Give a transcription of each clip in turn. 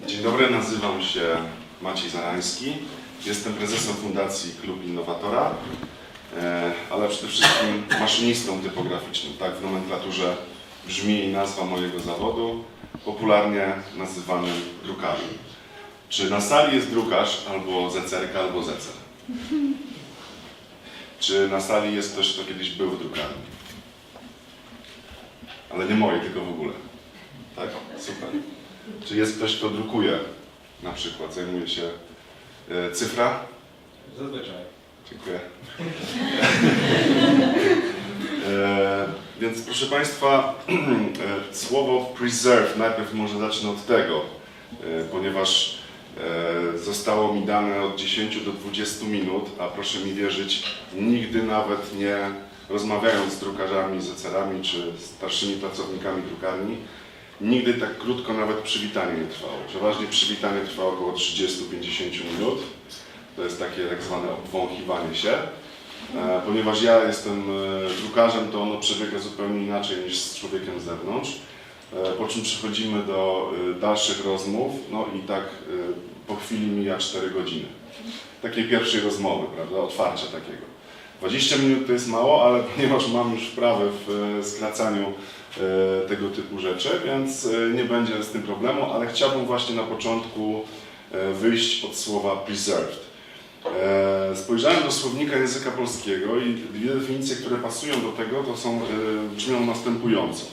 Dzień dobry, nazywam się Maciej Zarański. Jestem prezesem Fundacji Klub Innowatora, ale przede wszystkim maszynistą typograficznym. Tak w nomenklaturze brzmi nazwa mojego zawodu, popularnie nazywanym drukarzem. Czy na sali jest drukarz, albo zecerka, albo zecer? Czy na sali jest ktoś, kto kiedyś był w drukarni? Ale nie moje, tylko w ogóle. Tak? Super. Czy jest ktoś, kto drukuje, na przykład, zajmuje się cyfra? Zazwyczaj. Dziękuję. Więc proszę Państwa, słowo preserve, najpierw może zacznę od tego, ponieważ zostało mi dane od 10 do 20 minut, a proszę mi wierzyć, nigdy nawet nie rozmawiając z drukarzami, zecerami czy starszymi pracownikami drukarni, nigdy tak krótko nawet przywitanie nie trwało. Przeważnie przywitanie trwało około 30-50 minut. To jest takie tak zwane obwąchiwanie się. Ponieważ ja jestem drukarzem, to ono przebiega zupełnie inaczej niż z człowiekiem z zewnątrz. Po czym przechodzimy do dalszych rozmów, no i tak po chwili mija 4 godziny. Takiej pierwszej rozmowy, prawda, otwarcia takiego. 20 minut to jest mało, ale ponieważ mam już wprawę w skracaniu tego typu rzeczy, więc nie będzie z tym problemu, ale chciałbym właśnie na początku wyjść od słowa preserved. Spojrzałem do słownika języka polskiego i dwie definicje, które pasują do tego, to brzmią następująco.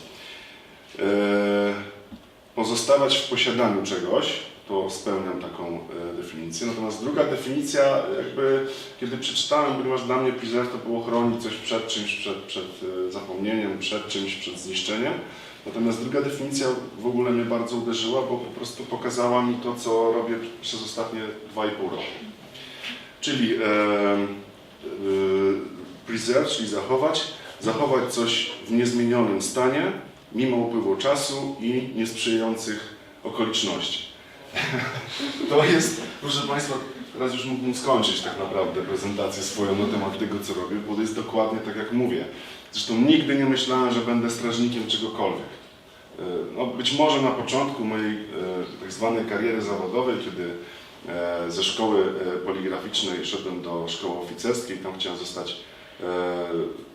Pozostawać w posiadaniu czegoś, to spełniam taką definicję. Natomiast druga definicja, jakby kiedy przeczytałem, ponieważ dla mnie preserve to było chronić coś przed czymś, przed zapomnieniem, przed czymś, przed zniszczeniem. Natomiast druga definicja w ogóle mnie bardzo uderzyła, bo po prostu pokazała mi to, co robię przez ostatnie 2,5 roku. Czyli preserve, czyli zachować coś w niezmienionym stanie, mimo upływu czasu i niesprzyjających okoliczności. To jest, proszę Państwa, teraz już mógłbym skończyć tak naprawdę prezentację swoją na temat tego, co robię, bo to jest dokładnie tak, jak mówię. Zresztą nigdy nie myślałem, że będę strażnikiem czegokolwiek. No, być może na początku mojej tak zwanej kariery zawodowej, kiedy ze szkoły poligraficznej szedłem do szkoły oficerskiej, tam chciałem zostać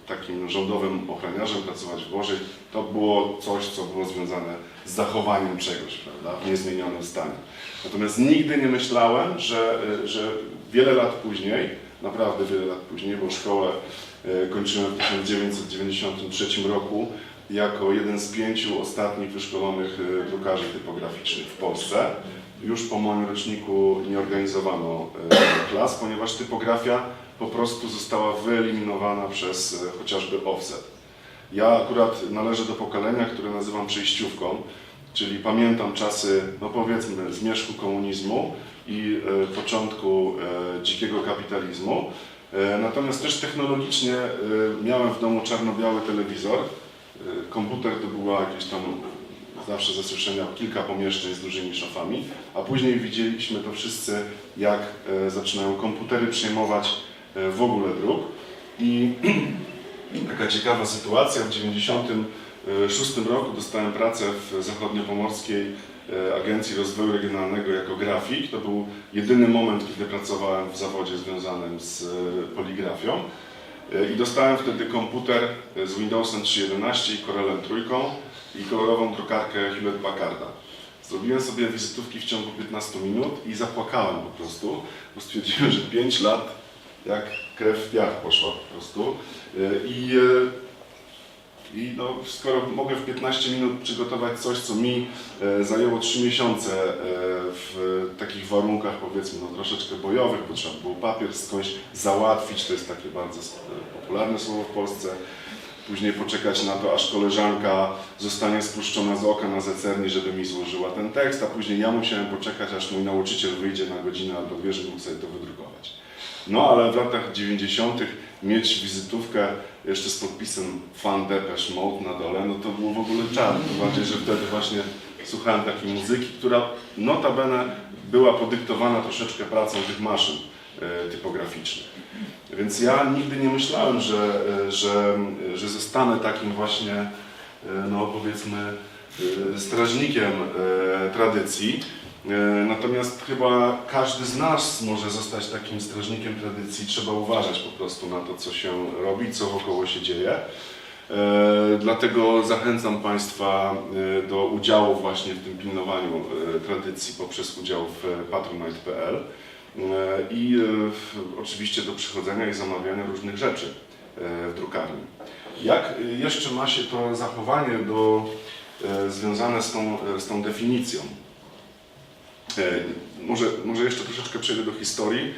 takim rządowym ochroniarzem, pracować w WORZie, to było coś, co było związane z zachowaniem czegoś, prawda, w niezmienionym stanie. Natomiast nigdy nie myślałem, że wiele lat później, naprawdę wiele lat później, bo szkołę kończyłem w 1993 roku jako jeden z 5 ostatnich wyszkolonych drukarzy typograficznych w Polsce. Już po moim roczniku nie organizowano klas, ponieważ typografia po prostu została wyeliminowana przez chociażby offset. Ja akurat należę do pokolenia, które nazywam przejściówką, czyli pamiętam czasy, no powiedzmy, zmierzchu komunizmu i początku dzikiego kapitalizmu. Natomiast też technologicznie miałem w domu czarno-biały telewizor. Komputer to była jakieś tam zawsze ze słyszenia kilka pomieszczeń z dużymi szafami, a później widzieliśmy to wszyscy, jak zaczynają komputery przejmować w ogóle druk. I taka ciekawa sytuacja, w 1996 roku dostałem pracę w Zachodniopomorskiej Agencji Rozwoju Regionalnego jako grafik. To był jedyny moment, kiedy pracowałem w zawodzie związanym z poligrafią. I dostałem wtedy komputer z Windowsem 3.11 i Corelem 3 i kolorową drukarkę Hewlett Packarda. Zrobiłem sobie wizytówki w ciągu 15 minut i zapłakałem po prostu, bo stwierdziłem, że 5 lat jak krew w piach poszła po prostu. I no, skoro mogę w 15 minut przygotować coś, co mi zajęło 3 miesiące w takich warunkach, powiedzmy, no, troszeczkę bojowych, bo trzeba było papier skądś załatwić, to jest takie bardzo popularne słowo w Polsce, później poczekać na to, aż koleżanka zostanie spuszczona z oka na zecerni, żeby mi złożyła ten tekst, a później ja musiałem poczekać, aż mój nauczyciel wyjdzie na godzinę albo dwie, żeby mógł sobie to wydrukować. No ale w latach 90. mieć wizytówkę jeszcze z podpisem Fan Depeche Mode na dole, no to było w ogóle czar. Tym bardziej, że wtedy właśnie słuchałem takiej muzyki, która notabene była podyktowana troszeczkę pracą tych maszyn typograficznych. Więc ja nigdy nie myślałem, że zostanę takim właśnie, no powiedzmy, strażnikiem tradycji. Natomiast chyba każdy z nas może zostać takim strażnikiem tradycji. Trzeba uważać po prostu na to, co się robi, co wokoło się dzieje. Dlatego zachęcam Państwa do udziału właśnie w tym pilnowaniu tradycji poprzez udział w patronite.pl i oczywiście do przychodzenia i zamawiania różnych rzeczy w drukarni. Jak jeszcze ma się to zachowanie związane z tą definicją? Może jeszcze troszeczkę przejdę do historii.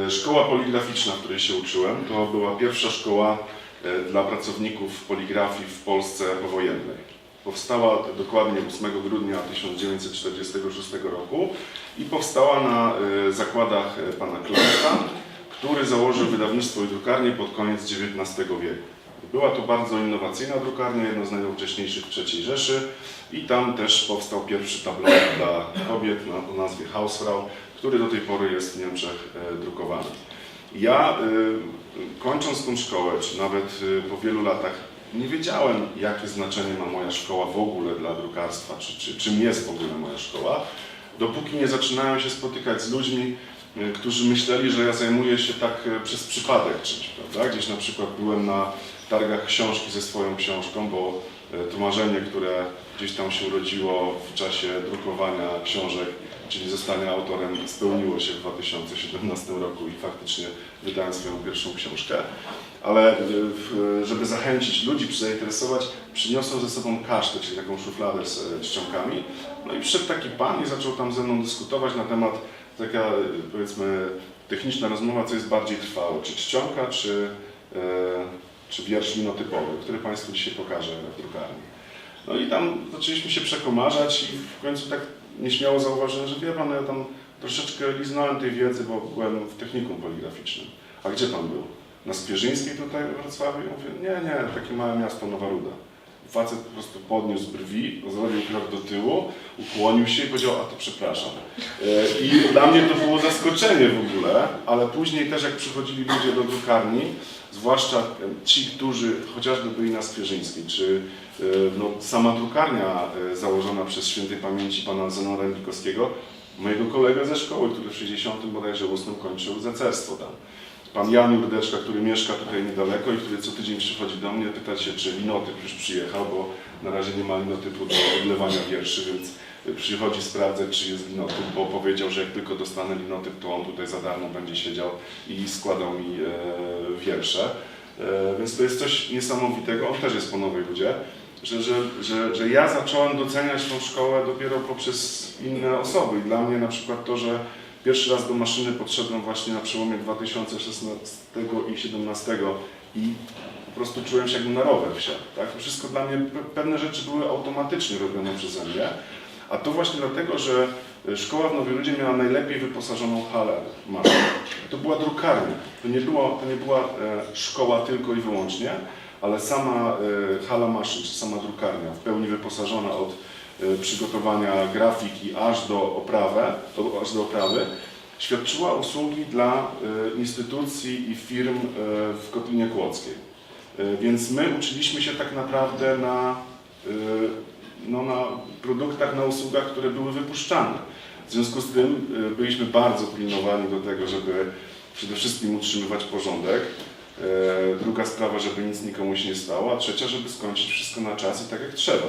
Szkoła poligraficzna, w której się uczyłem, to była pierwsza szkoła dla pracowników poligrafii w Polsce powojennej. Powstała dokładnie 8 grudnia 1946 roku i powstała na zakładach pana Clarka, który założył wydawnictwo i drukarnię pod koniec XIX wieku. Była to bardzo innowacyjna drukarnia, jedna z najnowocześniejszych w III Rzeszy i tam też powstał pierwszy tabloid dla kobiet o nazwie Hausfrau, który do tej pory jest w Niemczech drukowany. Ja kończąc tą szkołę, czy nawet po wielu latach, nie wiedziałem, jakie znaczenie ma moja szkoła w ogóle dla drukarstwa, czy czym jest w ogóle moja szkoła, dopóki nie zaczynałem się spotykać z ludźmi, którzy myśleli, że ja zajmuję się tak przez przypadek czymś, prawda? Gdzieś na przykład byłem na targach książki ze swoją książką, bo to marzenie, które gdzieś tam się urodziło w czasie drukowania książek, czyli zostania autorem, spełniło się w 2017 roku i faktycznie wydałem swoją pierwszą książkę. Ale żeby zachęcić ludzi, zainteresować, przyniosłem ze sobą kasztę, czyli taką szufladę z czcionkami. No i przyszedł taki pan i zaczął tam ze mną dyskutować na temat, taka powiedzmy techniczna rozmowa, co jest bardziej trwałe, czy czcionka, czy wiersz linotypowy, który Państwu dzisiaj pokażę w drukarni. No i tam zaczęliśmy się przekomarzać i w końcu tak nieśmiało zauważyłem, że wie Pan, ja tam troszeczkę liznąłem tej wiedzy, bo byłem w technikum poligraficznym. A gdzie Pan był? Na Skwierzyńskiej tutaj w Wrocławiu? Ja mówię, nie, takie małe miasto, Nowa Ruda. Facet po prostu podniósł brwi, zrobił krok do tyłu, ukłonił się i powiedział, a to przepraszam. I dla mnie to było zaskoczenie w ogóle, ale później też jak przychodzili ludzie do drukarni, zwłaszcza ci, którzy chociażby byli na Skwierzyńskiej, czy no, sama drukarnia założona przez świętej pamięci pana Zenona Rębikowskiego, mojego kolegę ze szkoły, który w 68 kończył zecerstwo tam. Pan Jan Jurdeczka, który mieszka tutaj niedaleko i który co tydzień przychodzi do mnie, pyta się, czy linotyp już przyjechał, bo na razie nie ma linotypu do odlewania wierszy, więc przychodzi sprawdzać, czy jest linotyp, bo powiedział, że jak tylko dostanę linotyp, to on tutaj za darmo będzie siedział i składał mi wiersze. Więc to jest coś niesamowitego, on też jest po Nowej Rudzie, że ja zacząłem doceniać tą szkołę dopiero poprzez inne osoby i dla mnie na przykład to, że pierwszy raz do maszyny podszedłem właśnie na przełomie 2016 i 2017 i po prostu czułem się jakbym na rower wsiadł. Tak? To wszystko dla mnie, pewne rzeczy były automatycznie robione przeze mnie, a to właśnie dlatego, że szkoła w Nowej Rudzie miała najlepiej wyposażoną halę maszyn. To była drukarnia, to nie była szkoła tylko i wyłącznie, ale sama hala maszyn, czy sama drukarnia w pełni wyposażona od przygotowania grafiki aż do oprawy, świadczyła usługi dla instytucji i firm w Kotlinie Kłodzkiej. Więc my uczyliśmy się tak naprawdę na produktach, na usługach, które były wypuszczane. W związku z tym byliśmy bardzo pilnowani do tego, żeby przede wszystkim utrzymywać porządek. Druga sprawa, żeby nic nikomu się nie stało, a trzecia, żeby skończyć wszystko na czas i tak jak trzeba.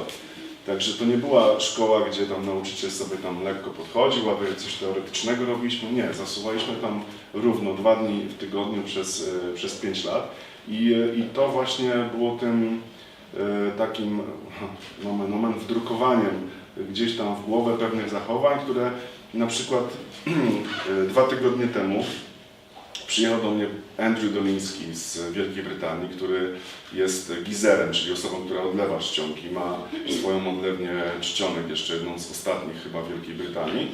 Także to nie była szkoła, gdzie tam nauczyciel sobie tam lekko podchodził, aby coś teoretycznego robiliśmy. Nie, zasuwaliśmy tam równo 2 dni w tygodniu przez 5 lat i to właśnie było tym takim wdrukowaniem gdzieś tam w głowę pewnych zachowań, które na przykład 2 tygodnie temu Przyjechał do mnie Andrew Doliński z Wielkiej Brytanii, który jest gizerem, czyli osobą, która odlewa czcionki. Ma swoją odlewnię czcionek, jeszcze jedną z ostatnich chyba w Wielkiej Brytanii.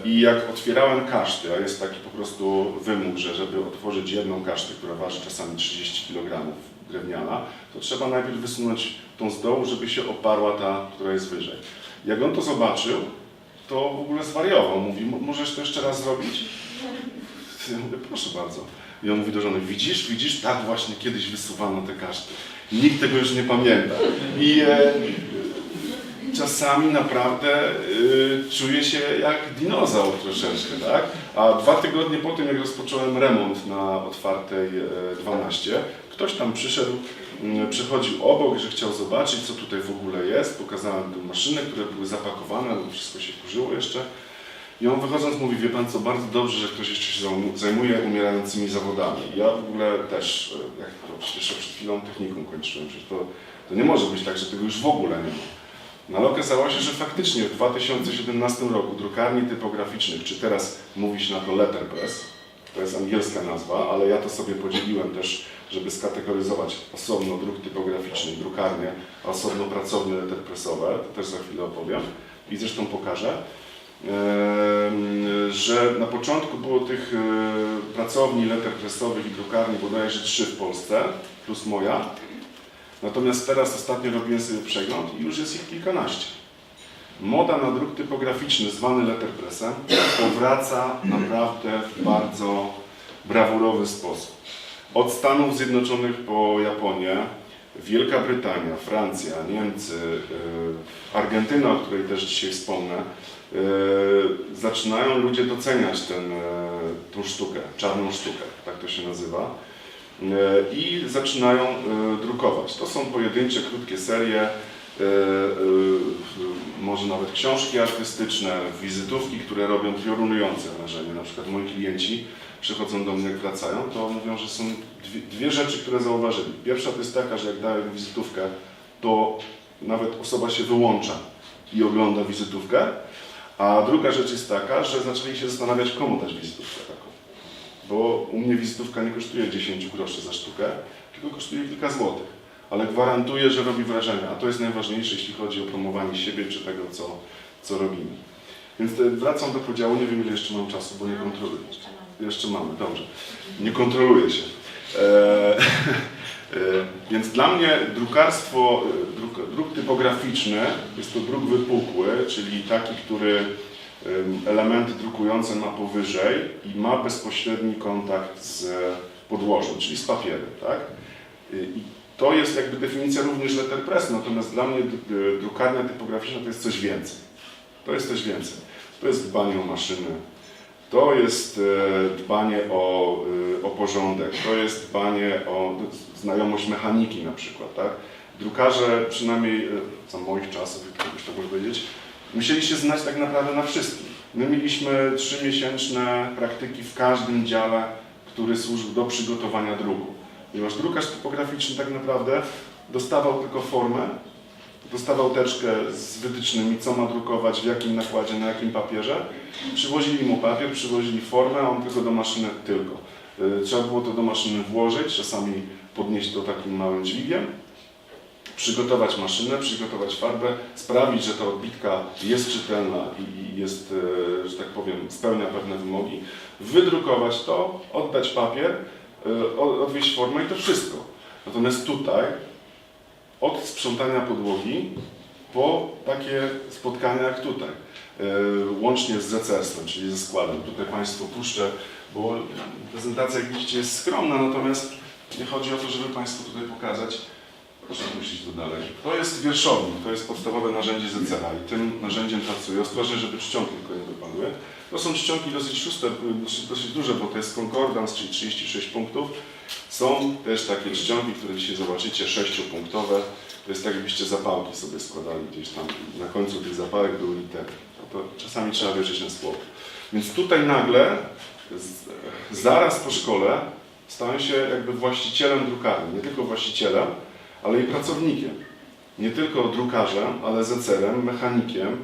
I jak otwierałem kasztę, a jest taki po prostu wymóg, że żeby otworzyć jedną kasztę, która waży czasami 30 kg drewniana, to trzeba najpierw wysunąć tą z dołu, żeby się oparła ta, która jest wyżej. Jak on to zobaczył, to w ogóle zwariował. Mówi, możesz to jeszcze raz zrobić? Ja mówię, proszę bardzo. I on mówi do żony, widzisz, tak właśnie kiedyś wysuwano te kaszty. Nikt tego już nie pamięta. I czasami naprawdę czuję się jak dinozaur troszeczkę, tak? A 2 tygodnie po tym, jak rozpocząłem remont na Otwartej 12, ktoś tam przychodził obok, że chciał zobaczyć, co tutaj w ogóle jest. Pokazałem mu maszyny, które były zapakowane, bo wszystko się kurzyło jeszcze. I on wychodząc mówi, wie pan co, bardzo dobrze, że ktoś jeszcze się zajmuje umierającymi zawodami. Ja w ogóle też, jak to przecież przed chwilą technikum kończyłem, przecież to nie może być tak, że tego już w ogóle nie ma. No ale okazało się, że faktycznie w 2017 roku drukarni typograficznych, czy teraz mówi się na to letterpress, to jest angielska nazwa, ale ja to sobie podzieliłem też, żeby skategoryzować osobno druk typograficzny i drukarnię, a osobno pracownie letterpressowe, to też za chwilę opowiem i zresztą pokażę, że na początku było tych pracowni letterpressowych i drukarni bodajże 3 w Polsce, plus moja. Natomiast teraz ostatnio robiłem sobie przegląd i już jest ich kilkanaście. Moda na druk typograficzny, zwany letterpressem, powraca naprawdę w bardzo brawurowy sposób. Od Stanów Zjednoczonych po Japonię, Wielka Brytania, Francja, Niemcy, Argentyna, o której też dzisiaj wspomnę, zaczynają ludzie doceniać tą sztukę, czarną sztukę, tak to się nazywa. I zaczynają drukować. To są pojedyncze, krótkie serie, może nawet książki artystyczne, wizytówki, które robią piorunujące wrażenie. Na przykład moi klienci przychodzą do mnie, jak wracają, to mówią, że są dwie rzeczy, które zauważyli. Pierwsza to jest taka, że jak daję wizytówkę, to nawet osoba się wyłącza i ogląda wizytówkę, a druga rzecz jest taka, że zaczęli się zastanawiać, komu dać wizytówkę taką. Bo u mnie wizytówka nie kosztuje 10 groszy za sztukę, tylko kosztuje kilka złotych. Ale gwarantuję, że robi wrażenie, a to jest najważniejsze, jeśli chodzi o promowanie siebie czy tego, co robimy. Więc wracam do podziału, nie wiem ile jeszcze mam czasu, bo nie kontroluję. Jeszcze mamy, dobrze. Nie kontroluję się. Więc dla mnie drukarstwo, druk typograficzny jest to druk wypukły, czyli taki, który elementy drukujące ma powyżej i ma bezpośredni kontakt z podłożem, czyli z papierem, tak? I to jest jakby definicja również letterpressu, natomiast dla mnie drukarnia typograficzna to jest coś więcej. To jest coś więcej. To jest dbanie o maszyny, to jest dbanie o porządek, to jest dbanie o znajomość mechaniki na przykład, tak? Drukarze, przynajmniej za moich czasów, jak ktoś to może powiedzieć, musieli się znać tak naprawdę na wszystkim. My mieliśmy 3-miesięczne praktyki w każdym dziale, który służył do przygotowania druku. Ponieważ drukarz typograficzny tak naprawdę dostawał tylko formę, dostawał teczkę z wytycznymi, co ma drukować, w jakim nakładzie, na jakim papierze. Przywozili mu papier, przywozili formę, a on tylko do maszyny tylko. Trzeba było to do maszyny włożyć, czasami podnieść to takim małym dźwigiem, przygotować maszynę, przygotować farbę, sprawić, że ta odbitka jest czytelna i jest, że tak powiem, spełnia pewne wymogi, wydrukować to, oddać papier, odwieźć formę i to wszystko. Natomiast tutaj od sprzątania podłogi po takie spotkania jak tutaj, łącznie z zecerstwem, czyli ze składem. Tutaj Państwu puszczę, bo prezentacja, jak widzicie, jest skromna, natomiast nie chodzi o to, żeby Państwu tutaj pokazać. Proszę puścić tu dalej. To jest wierszownik, to jest podstawowe narzędzie zecera i tym narzędziem pracuję. Ostrożnie, żeby czcionki tylko nie wypadły. To są czcionki dosyć szóste, dosyć duże, bo to jest konkordans, czyli 36 punktów. Są też takie czcionki, które dzisiaj zobaczycie, 6-punktowe. To jest tak, jakbyście zapałki sobie składali gdzieś tam. Na końcu tych zapałek były litery. To czasami trzeba wierzyć na słowo. Więc tutaj nagle, zaraz po szkole, stałem się jakby właścicielem drukarni. Nie tylko właścicielem, ale i pracownikiem. Nie tylko drukarzem, ale zecerem, mechanikiem,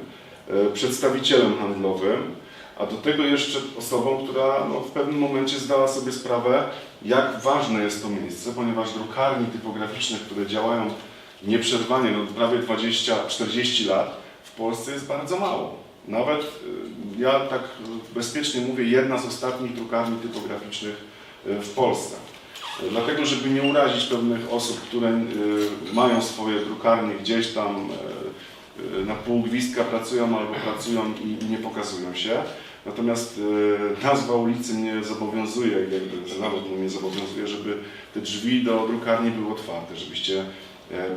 przedstawicielem handlowym, a do tego jeszcze osobą, która no, w pewnym momencie zdała sobie sprawę, jak ważne jest to miejsce, ponieważ drukarni typograficznych, które działają nieprzerwanie no, prawie 20-40 lat, w Polsce jest bardzo mało. Nawet, ja tak bezpiecznie mówię, jedna z ostatnich drukarni typograficznych w Polsce. Dlatego, żeby nie urazić pewnych osób, które mają swoje drukarnie gdzieś tam na pół gwizdka pracują albo pracują i nie pokazują się. Natomiast nazwa ulicy mnie zobowiązuje, zawód mnie zobowiązuje, żeby te drzwi do drukarni były otwarte, żebyście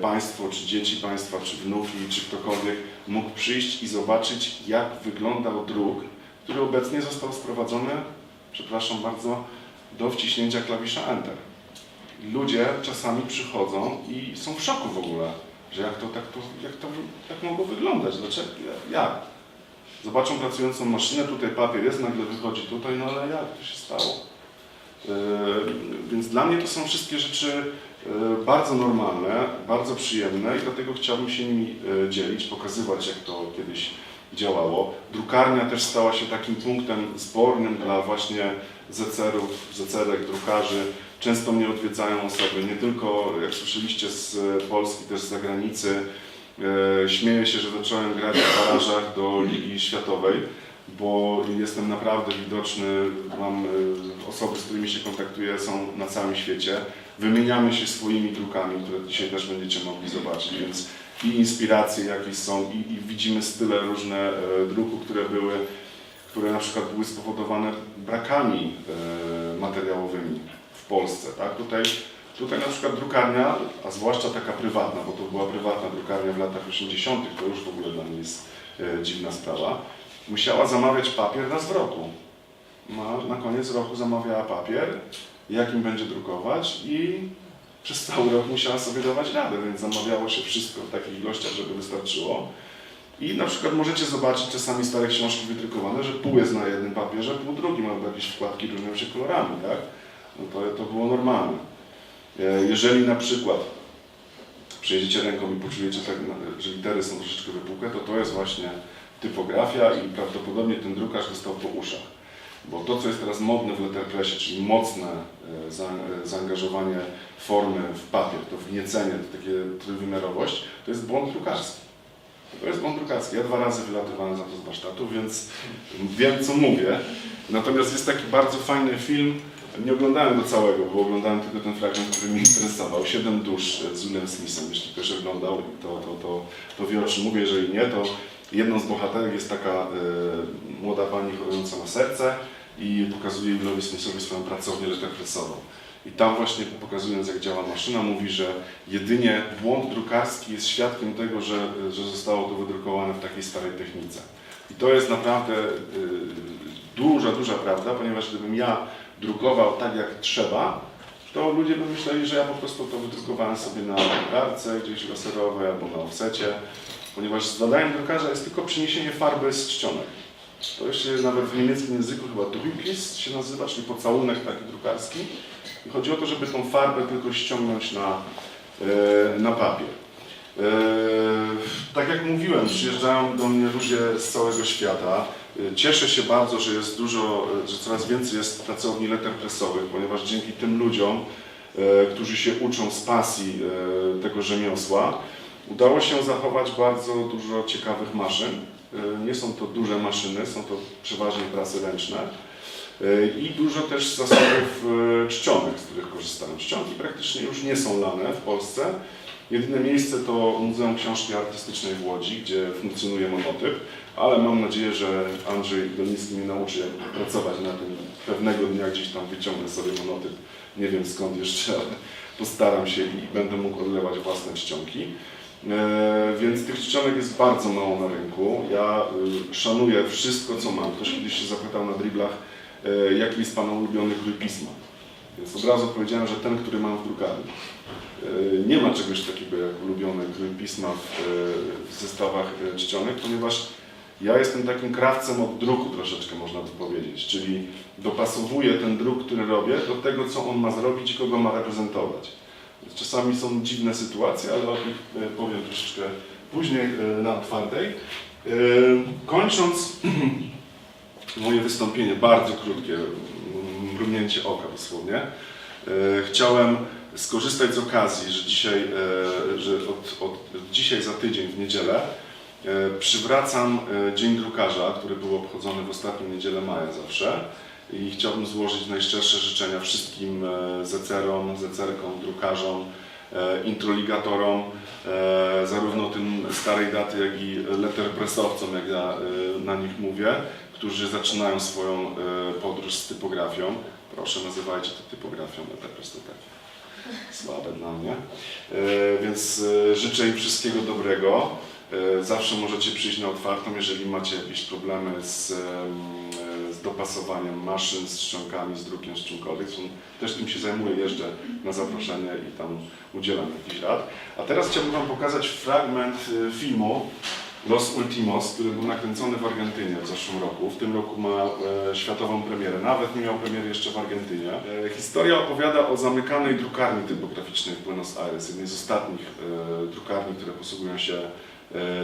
Państwo, czy dzieci Państwa, czy wnuki, czy ktokolwiek mógł przyjść i zobaczyć, jak wyglądał druk, który obecnie został sprowadzony, przepraszam bardzo, do wciśnięcia klawisza Enter. Ludzie czasami przychodzą i są w szoku w ogóle, że jak to mogło wyglądać, dlaczego, jak? Zobaczą pracującą maszynę, tutaj papier jest, nagle wychodzi tutaj, no ale jak to się stało? Więc dla mnie to są wszystkie rzeczy bardzo normalne, bardzo przyjemne i dlatego chciałbym się nimi dzielić, pokazywać, jak to kiedyś działało. Drukarnia też stała się takim punktem zbornym dla właśnie zecerów, zecerek, drukarzy. Często mnie odwiedzają osoby, nie tylko, jak słyszeliście, z Polski, też z zagranicy. Śmieję się, że zacząłem grać w barażach do Ligi Światowej, bo jestem naprawdę widoczny, mam osoby, z którymi się kontaktuję, są na całym świecie. Wymieniamy się swoimi drukami, które dzisiaj też będziecie mogli zobaczyć, więc i inspiracje jakieś są, i widzimy style różne druku, które na przykład były spowodowane brakami materiałowymi w Polsce. Tak? Tutaj na przykład drukarnia, a zwłaszcza taka prywatna, bo to była prywatna drukarnia w latach 80., to już w ogóle dla mnie jest dziwna sprawa, musiała zamawiać papier na zwrotu. Na koniec roku zamawiała papier, jakim będzie drukować i przez cały rok musiała sobie dawać radę, więc zamawiało się wszystko w takich ilościach, żeby wystarczyło. I na przykład możecie zobaczyć czasami stare książki wydrukowane, że pół jest na jednym papierze, pół drugim, albo jakieś wkładki różnią się kolorami, tak? No to było normalne. Jeżeli na przykład przejdziecie ręką i poczujecie, tak, że litery są troszeczkę wypukłe, to jest właśnie typografia i prawdopodobnie ten drukarz dostał po uszach. Bo to, co jest teraz modne w letterpressie, czyli mocne zaangażowanie formy w papier, to wgniecenie, to takie trójwymiarowość, to jest błąd drukarski. To jest błąd drukarski. Ja 2 razy wylatywałem za to z warsztatu, więc wiem, co mówię. Natomiast jest taki bardzo fajny film, nie oglądałem go całego, bo oglądałem tylko ten fragment, który mnie interesował. 7 dusz z Willem Smithem. Jeśli ktoś oglądał, to wie, o czym mówię. Jeżeli nie, to jedną z bohaterek jest taka młoda pani chorująca na serce i pokazuje Willowi Smithowi swoją pracownię letterpressową. I tam właśnie pokazując, jak działa maszyna, mówi, że jedynie błąd drukarski jest świadkiem tego, że zostało to wydrukowane w takiej starej technice. I to jest naprawdę duża prawda, ponieważ gdybym ja drukował tak jak trzeba, to ludzie by myśleli, że ja po prostu to wydrukowałem sobie na drukarce gdzieś laserowej albo na offsecie, ponieważ zadaniem drukarza jest tylko przyniesienie farby z czcionek. To jeszcze nawet w niemieckim języku chyba Druckkiss się nazywa, czyli pocałunek taki drukarski. I chodzi o to, żeby tą farbę tylko ściągnąć na papier. Tak jak mówiłem, przyjeżdżają do mnie ludzie z całego świata. Cieszę się bardzo, że jest że coraz więcej jest pracowni letterpressowych, ponieważ dzięki tym ludziom, którzy się uczą z pasji tego rzemiosła, udało się zachować bardzo dużo ciekawych maszyn. Nie są to duże maszyny, są to przeważnie prace ręczne. I dużo też zasobów czcionek, z których korzystają. Czcionki praktycznie już nie są lane w Polsce. Jedyne miejsce to Muzeum Książki Artystycznej w Łodzi, gdzie funkcjonuje monotyp, ale mam nadzieję, że Andrzej Doliński mnie nauczy, jak pracować na tym. Pewnego dnia gdzieś tam wyciągnę sobie monotyp. Nie wiem skąd jeszcze, ale postaram się i będę mógł odlewać własne czcionki. Więc tych czcionek jest bardzo mało na rynku. Ja szanuję wszystko, co mam. Ktoś kiedyś się zapytał na driblach, jaki jest Pana ulubiony krój pisma. Więc od razu powiedziałem, że ten, który mam w drukarni. Nie ma czegoś takiego jak ulubiony krój pisma w zestawach czcionek, ponieważ ja jestem takim krawcem od druku troszeczkę, można by powiedzieć. Czyli dopasowuję ten druk, który robię, do tego, co on ma zrobić i kogo ma reprezentować. Więc czasami są dziwne sytuacje, ale o nich powiem troszeczkę później na otwartej. Kończąc, moje wystąpienie, bardzo krótkie, mrugnięcie oka dosłownie. Chciałem skorzystać z okazji, że dzisiaj, od dzisiaj za tydzień w niedzielę przywracam Dzień Drukarza, który był obchodzony w ostatnią niedzielę maja zawsze. I chciałbym złożyć najszczersze życzenia wszystkim zecerom, zecerkom, drukarzom, introligatorom, zarówno tym starej daty, jak i letterpressowcom, jak ja na nich mówię, którzy zaczynają swoją podróż z typografią. Proszę, nazywajcie to typografią, letterpress to tak słabe dla mnie. Więc życzę im wszystkiego dobrego. Zawsze możecie przyjść na otwartą, jeżeli macie jakieś problemy z dopasowaniem maszyn, z czcionkami, z drukiem, z czymkolwiek. Też tym się zajmuję, jeżdżę na zaproszenie i tam udzielam jakichś rad. A teraz chciałbym Wam pokazać fragment filmu Los Ultimos, który był nakręcony w Argentynie w zeszłym roku. W tym roku ma światową premierę. Nawet nie miał premiery jeszcze w Argentynie. Historia opowiada o zamykanej drukarni typograficznej w Buenos Aires, jednej z ostatnich drukarni, które posługują się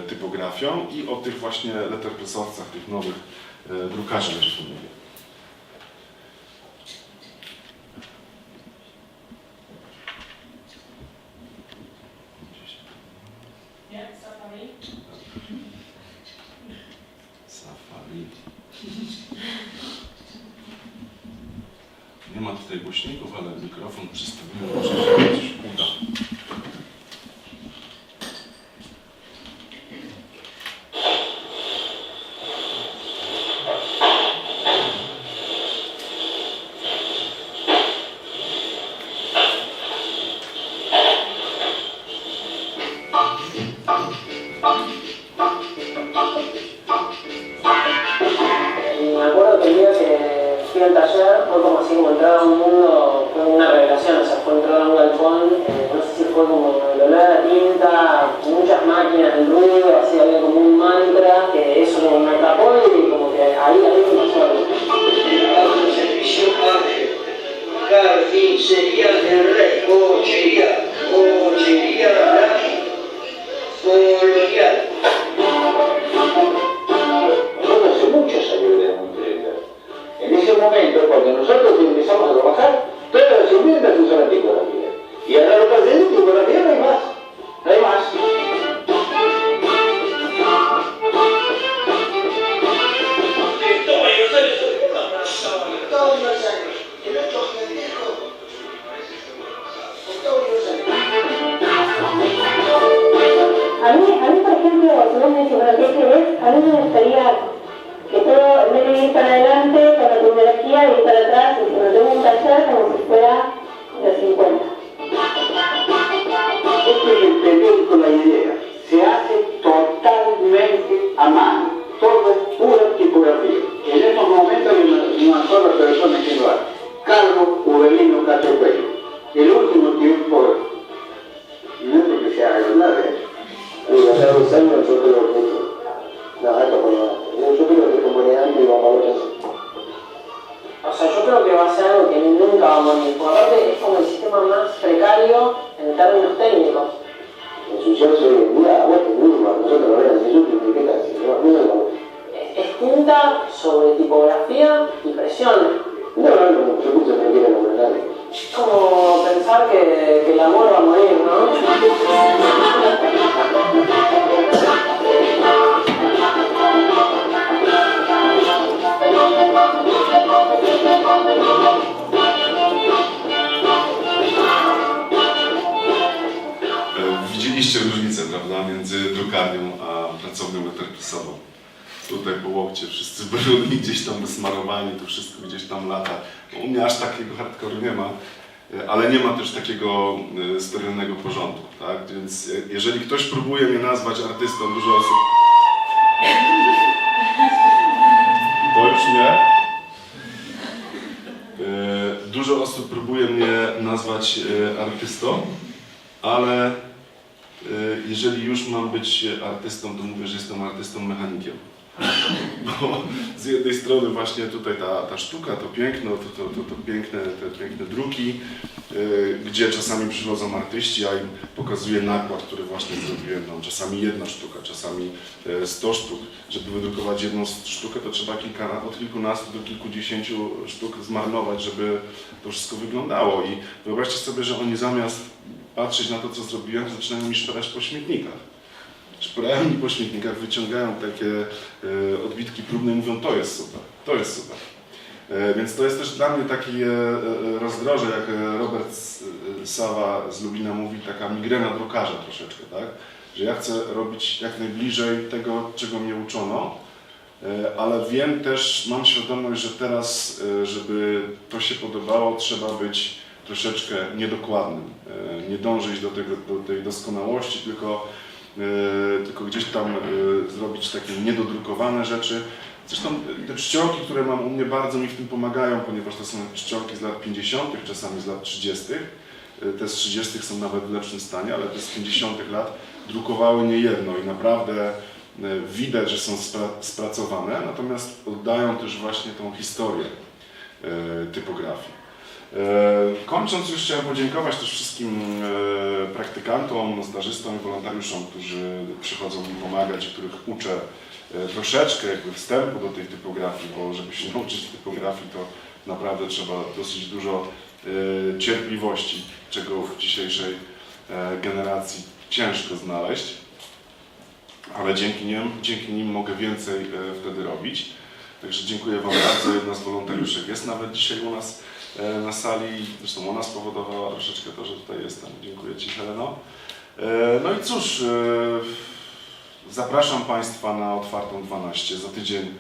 typografią, i o tych właśnie letterpressowcach, tych nowych drukarzy, jak to mówię. Safari. Nie ma tutaj głośników, ale mikrofon przystawimy, może się coś uda. Me acuerdo que el día que fui al taller fue como así, como entrar a un mundo, fue una revelación, o sea, fue entrar a un galpón, no sé si fue como el olor a la tinta, muchas máquinas, el ruido, así había como un mantra, que eso como me atrapó y como que ahí me pasó algo. Autoservicio Ángel, carnicería del rey, cochería la colonial. Nosotros hace muchos años de Montevideo. En ese momento, cuando nosotros empezamos a trabajar, todas las enmiendas usaban tipografía. Y ahora lo que hacen es tipografía, no hay más. No hay más. A mí, por ejemplo, si vos me decís, bueno, ¿qué querés? A mí me gustaría que todo, en vez de ir para adelante con la tecnología, ir para atrás, y cuando tengo un taller como si fuera los 50. Esto es entender con la idea. Se hace totalmente a mano. Todo es pura tipografía. En estos momentos hay una sola persona que lo hace. Carlos Ubelino Cachopeño. El último tiempo, no es porque sea agradable. Y hace 2 años yo creo que nada, yo creo que como elegante va a morir. O sea, yo creo que va a ser algo que nunca va a morir, porque aparte es como el sistema más precario en términos técnicos. Ensuciarse hoy en día, vos te mismo, nosotros lo vean, si yo te expliqué casi, no. Es tinta sobre tipografía y presión. No, se puso que no quiere nombrar nadie. Es como pensar que el amor va a morir, ¿no? Widzieliście różnicę, prawda, między drukarnią a pracownią letterpressową. Tutaj po łokcie wszyscy brudni, gdzieś tam wysmarowani, to wszystko gdzieś tam lata. U mnie aż takiego hardcore'u nie ma, ale nie ma też takiego sterylnego porządku, tak? Więc jeżeli ktoś próbuje mnie nazwać artystą, dużo osób... To już nie. Dużo osób próbuje mnie nazwać artystą, ale jeżeli już mam być artystą, to mówię, że jestem artystą mechanikiem. Bo z jednej strony właśnie tutaj ta sztuka, to piękno, te piękne druki, gdzie czasami przychodzą artyści, a im pokazuję nakład, który właśnie zrobiłem tam czasami 1 sztuka, czasami 100 sztuk. Żeby wydrukować jedną sztukę, to trzeba od kilkunastu do kilkudziesięciu sztuk zmarnować, żeby to wszystko wyglądało. I wyobraźcie sobie, że oni zamiast patrzeć na to, co zrobiłem, zaczynają mi szperać po śmietnikach. Szperają mi po śmietnikach, wyciągają takie odbitki próbne i mówią, to jest super, to jest super. Więc to jest też dla mnie takie rozdroże, jak Robert Sawa z Lublina mówi, taka migrena drukarza troszeczkę, tak? Że ja chcę robić jak najbliżej tego, czego mnie uczono, ale wiem też, mam świadomość, że teraz, żeby to się podobało, trzeba być troszeczkę niedokładnym, nie dążyć do tej doskonałości, tylko gdzieś tam zrobić takie niedodrukowane rzeczy. Zresztą te czcionki, które mam u mnie, bardzo mi w tym pomagają, ponieważ to są czcionki z lat 50., czasami z lat 30. Te z 30. są nawet w lepszym stanie, ale te z 50. lat drukowały niejedno i naprawdę widać, że są spracowane, natomiast oddają też właśnie tą historię typografii. Kończąc, już chciałem podziękować też wszystkim praktykantom, stażystom i wolontariuszom, którzy przychodzą mi pomagać, których uczę troszeczkę jakby wstępu do tej typografii, bo żeby się nauczyć typografii, to naprawdę trzeba dosyć dużo cierpliwości, czego w dzisiejszej generacji ciężko znaleźć, ale dzięki nim mogę więcej wtedy robić. Także dziękuję Wam bardzo. Jedna z wolontariuszek jest nawet dzisiaj u nas na sali, zresztą ona spowodowała troszeczkę to, że tutaj jestem. Dziękuję Ci, Heleno. No i cóż, zapraszam Państwa na Otwartą 12. Za tydzień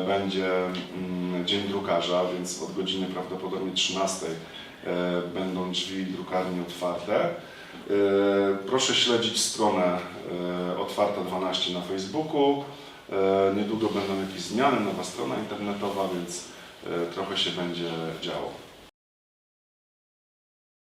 będzie Dzień Drukarza, więc od godziny prawdopodobnie 13 będą drzwi drukarni otwarte. Proszę śledzić stronę Otwarta 12 na Facebooku. Niedługo będą jakieś zmiany, nowa strona internetowa, więc trochę się będzie działo.